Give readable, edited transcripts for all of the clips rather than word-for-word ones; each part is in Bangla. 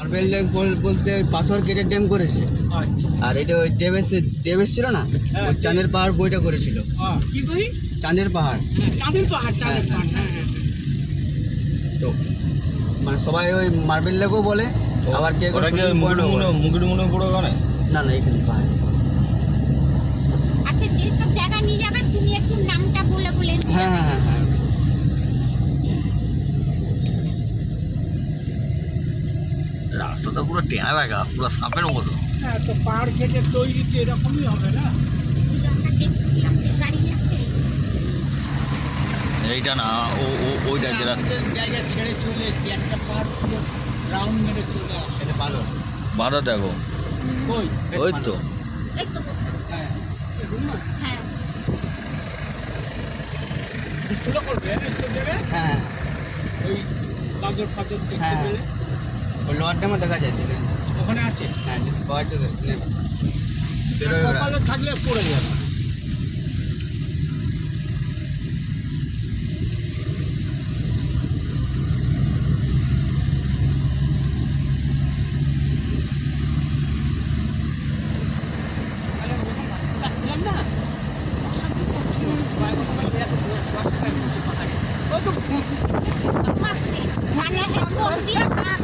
মার্বেল লেক বলতে পাথর কেটে ড্যাম করেছে। আর এটা ওই দেবেশ ছিল না, ওই চাঁদের পাহাড় বইটা করেছিল। কি বই? চাঁদের পাহাড়। চাঁদের পাহাড়, চাঁদের পাহাড়। তো মানে সবাই ওই মার্বেল লেকও বলে, আবার কে মুকুটমণি পুরো গানে না না এখানে পাহাড়। আচ্ছা, যেসব জায়গা নিয়ে যাবে তুমি একটু নামটা বলে বলে। হ্যাঁ হ্যাঁ হ্যাঁ হ্যাঁ। রাস্তাটা পুরো টেনা বেঁকা, পুরো সাপের মতো। হ্যাঁ, তো পাহাড় কেটে তৈরি তো এরকমই হবে না? আমরা দেখছিলাম যে গাড়ি যাচ্ছে। এইটা না, ওইটা যেটা জায়গা ছেড়ে চলে এসছি, একটা পাহাড় পুরো রাউন্ড মেরে চলে আসে। এটা ভালো। বাঁধা দেখো, ওই ওই তো। এই তো বসে। হ্যাঁ, এরকম না? হ্যাঁ, শুরু করবে এইসব জায়গায়? হ্যাঁ ওই গাজর ফাজর দেখতে হ্যাঁ। পেলে ওই লোয়ার ড্যামে দেখা যায় দিনে। ওখানে আছে। হ্যাঁ যদি পাওয়া যায় তো বেরোয় ওরা। সকালে থাকলে পড়ে যাবে। আসছিলাম না, বর্ষা তো পড়ছিল, ওই তো মারছে। মানে এখন দিয়ে কাজ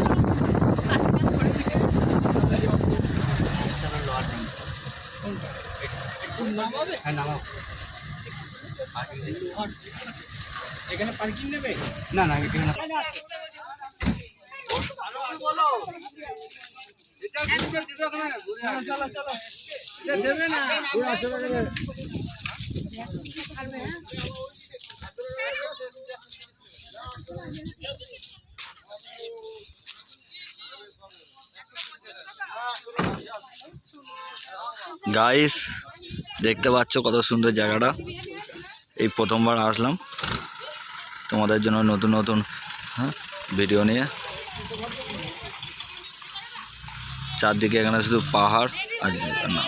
চলো লোয়ার ড্যাম। একটু নামাবে। হ্যাঁ নামাও। এখানে পার্কিং নেবে? না না এখানে না। চলো চলো, এটা দেবে না। গাইস দেখতে পাচ্ছ কত সুন্দর জায়গাটা। এই প্রথমবার আসলাম তোমাদের জন্য নতুন নতুন ভিডিও নিয়ে। চারদিকে এখানে শুধু পাহাড় আর না